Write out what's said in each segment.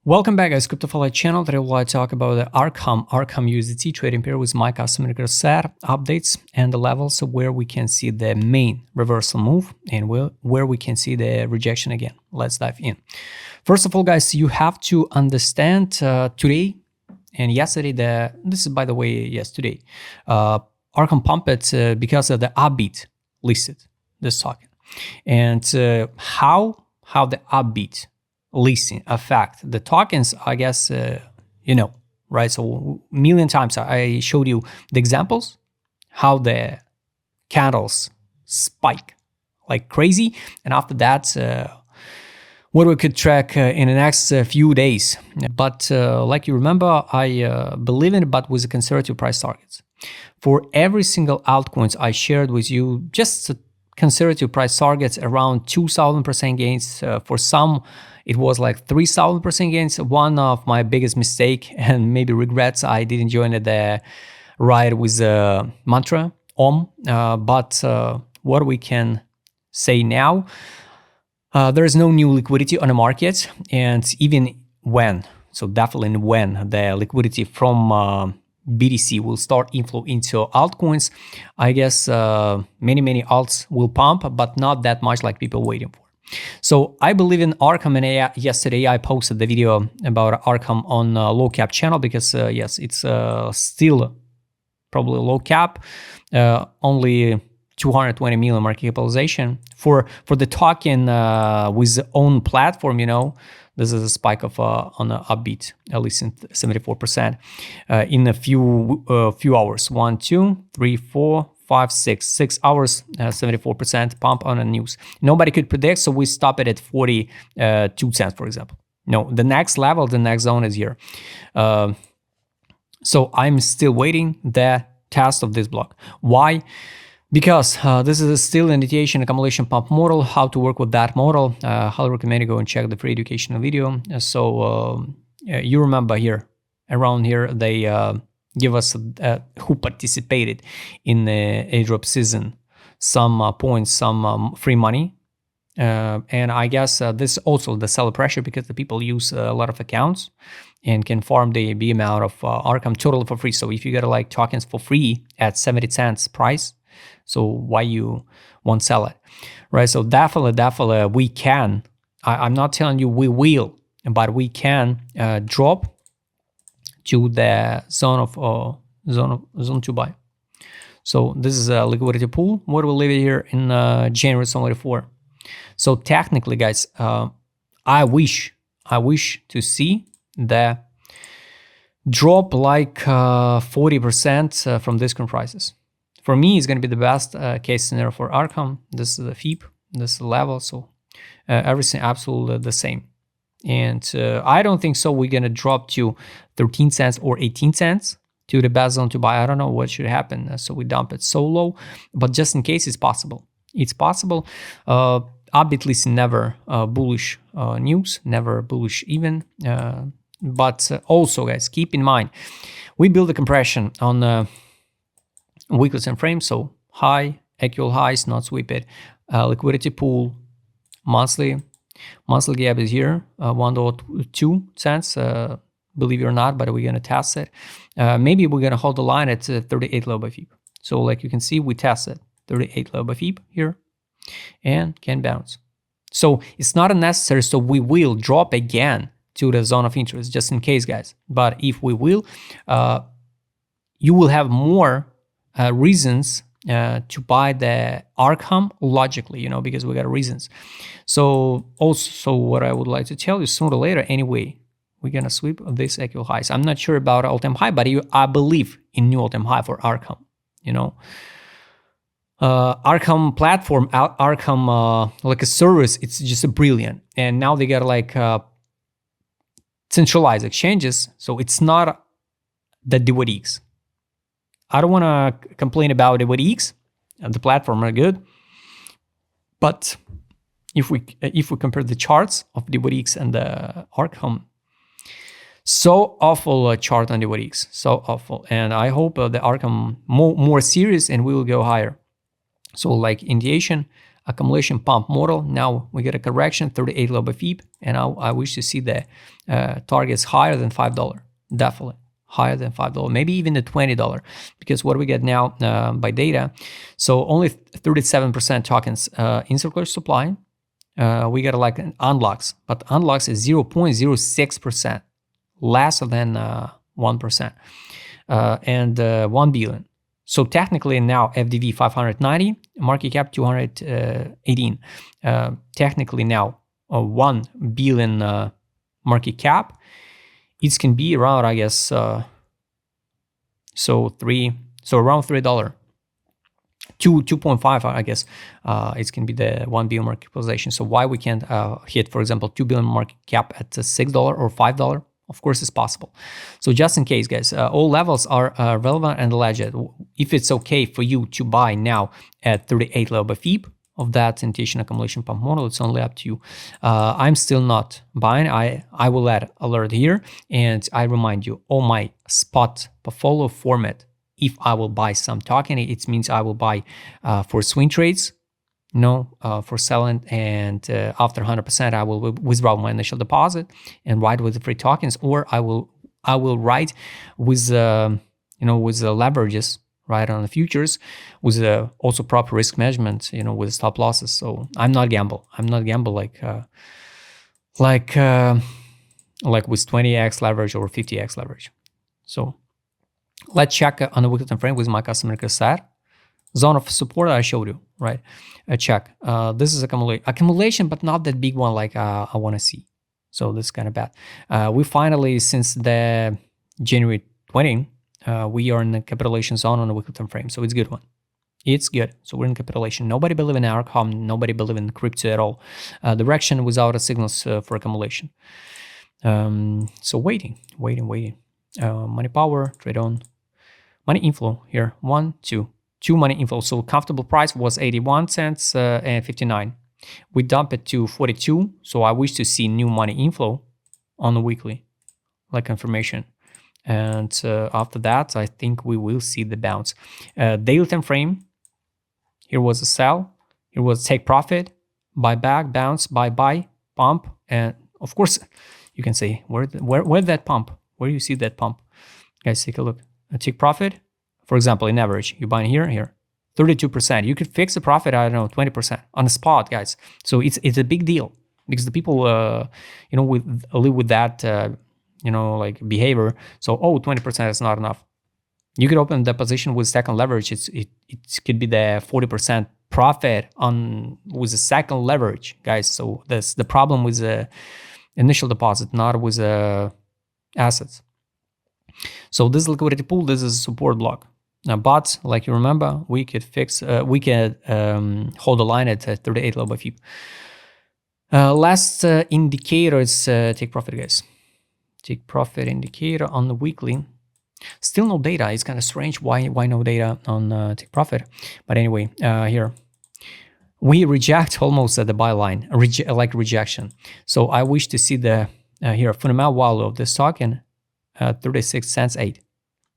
Welcome back, guys. CryptoFollow channel. Today we'll talk about the Arkham USDT trading pair with my customer set updates and the levels where we can see the main reversal move and where we can see the rejection again. Let's dive in. First of all, guys, you have to understand today and yesterday. This is, by the way, yesterday. Arkm pumped it because of the Upbit listed this token, and how the Upbit listing affect the tokens, I guess, right? So million times I showed you the examples, how the candles spike like crazy. And after that, what we could track in the next few days. But like you remember, I believe in it, but with the conservative price targets. For every single altcoins I shared with you, just conservative price targets around 2,000% gains. For some, it was like 3,000% gains. One of my biggest mistake and maybe regrets, I didn't join the ride with the mantra Om. But what we can say now, there is no new liquidity on the market, and even when, so definitely when the liquidity from BTC will start inflow into altcoins, I guess many alts will pump, but not that much like people waiting for. So I believe in Arkham, and yesterday I posted the video about Arkham on low cap channel because yes, it's still probably low cap, only 220 million market capitalization for the token with the own platform. This is a spike of on a Upbit, at least in 74% in a few hours. 1, 2, 3, 4, 5, 6 hours, 74% pump on the news. Nobody could predict, so we stop it at 42 cents, for example. No, the next level, the next zone is here. So I'm still waiting the test of this block. Why? Because this is still an initiation accumulation pump model. How to work with that model, highly recommend you go and check the free educational video. So you remember here, around here, they give us who participated in the airdrop season some points, some free money. And I guess this is also the seller pressure because the people use a lot of accounts and can farm the big amount of Arkham totally for free. So if you get like tokens for free at 70 cents price, so why you won't sell it, right? So definitely we can. I'm not telling you we will, but we can drop to the zone to buy. So this is a liquidity pool. What we'll leave it here in January 2024. So technically, guys, I wish to see the drop like 40% from these current prices. For me, it's going to be the best case scenario for Arkham. This is the FIP, this is the level, so everything absolutely the same. And I don't think so we're going to drop to 13 cents or 18 cents to the best zone to buy. I don't know what should happen, so we dump it so low. But just in case, it's possible. It's possible. Upbit list never bullish news, never bullish even. But also, guys, keep in mind, we build a compression on weekly time frame, so high, actual highs, not sweep it, liquidity pool, monthly gap is here, $1.02 cents, believe it or not, but we're gonna test it. Maybe we're gonna hold the line at 38 low by FIP. So like you can see, we tested 38 low by FIP here and can bounce. So it's not unnecessary, so we will drop again to the zone of interest just in case, guys. But if we will, you will have more reasons to buy the Arkham logically, because we got reasons. So also what I would like to tell you, sooner or later, anyway, we're gonna sweep this actual highs. I'm not sure about all-time high, but I believe in new all-time high for Arkham. Arkham platform, Arkham like a service, it's just brilliant. And now they got like centralized exchanges, so it's not the DYDX. I don't want to complain about DYDX. The platform are good, but if we compare the charts of DYDX and the Arkham, so awful chart on DYDX, so awful. And I hope the Arkham more serious and we will go higher. So like indication, accumulation pump model. Now we get a correction, 38 low by FIB, and now I wish to see the targets higher than $5. Definitely higher than $5, maybe even the $20, because what we get now by data, so only 37% tokens in circular supply. We got like an unlocks, but unlocks is 0.06%, less than 1%, and 1 billion. So technically now FDV 590, market cap 218. Technically now 1 billion market cap. It can be around, I guess, so around $3. 2.5, I guess, it can be the 1 billion market capitalization. So why we can't hit, for example, 2 billion market cap at $6 or $5? Of course, it's possible. So just in case, guys, all levels are relevant and alleged. If it's okay for you to buy now at 38 level by FIB of that initiation accumulation pump model, it's only up to you. I'm still not buying. I will add alert here, and I remind you, all my spot portfolio format. If I will buy some token, it means I will buy for swing trades, for selling, and after 100%, I will withdraw my initial deposit and ride with the free tokens, or I will ride with with the leverages, right, on the futures, with also proper risk management, with stop losses. So I'm not gamble. I'm not gamble like with 20x leverage or 50x leverage. So let's check on the weekly time frame with my customer set. Zone of support I showed you, right? Check. This is accumulation, but not that big one like I want to see. So this is kind of bad. We finally, since the January 20, we are in the capitulation zone on the weekly time frame. So it's a good one. It's good. So we're in capitulation. Nobody believe in Arkm. Nobody believe in crypto at all. Direction without a signals for accumulation. So waiting. Money power, trade on. Money inflow here, 1, 2. 2 money inflow. So comfortable price was 81 cents and 59. We dump it to 42. So I wish to see new money inflow on the weekly, like confirmation. And after that, I think we will see the bounce. Daily time frame. Here was a sell. Here was take profit, buy back, bounce, buy, pump, and of course, you can say where that pump? Where you see that pump? Guys, take a look. Take profit. For example, in average, you buy here, 32%. You could fix the profit, I don't know, 20% on the spot, guys. So it's a big deal because the people, live with that, like behavior. So, 20% is not enough. You could open the position with second leverage. It could be the 40% profit with the second leverage, guys. So that's the problem with the initial deposit, not with the assets. So this liquidity pool, this is a support block. But like you remember, we could hold the line at 38 low by FIB. Last indicator is take profit, guys. Take profit indicator on the weekly. Still no data. It's kind of strange. Why no data on take profit? But anyway, here we reject almost at the buy line, rejection. So I wish to see the here fundamental value of this token. 36 cents 8,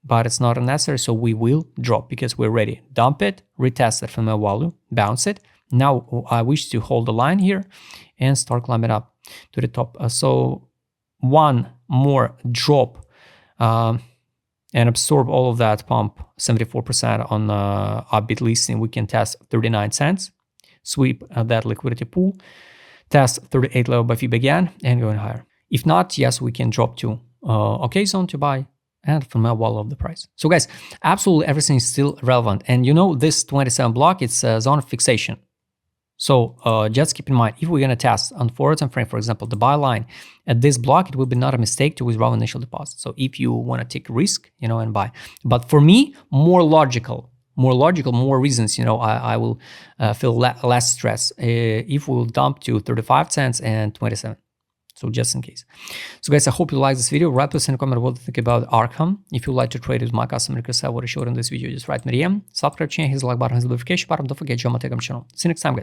but it's not necessary, so we will drop because we're ready. Dump it, retest it from a value, bounce it. Now I wish to hold the line here and start climbing up to the top. So one more drop and absorb all of that pump, 74% on Upbit listing. We can test 39 cents, sweep that liquidity pool, test 38 level by FIB again, and going higher. If not, yes, we can drop to okay zone to buy and from a wall of the price. So guys, absolutely everything is still relevant. And this 27 block, it's a zone of fixation. So just keep in mind, if we're going to test on forward time frame, for example, the buy line at this block, it will be not a mistake to withdraw initial deposit. So if you want to take risk, and buy. But for me, more logical, more reasons, I will feel less stress if we'll dump to 35 cents and 27. So just in case. So guys, I hope you like this video. Write us in a comment what you think about Arkham. If you like to trade with my customer request, what I showed in this video, just write me DM. Subscribe channel, hit the like button, hit the notification button. Don't forget to join my Telegram channel. See you next time, guys.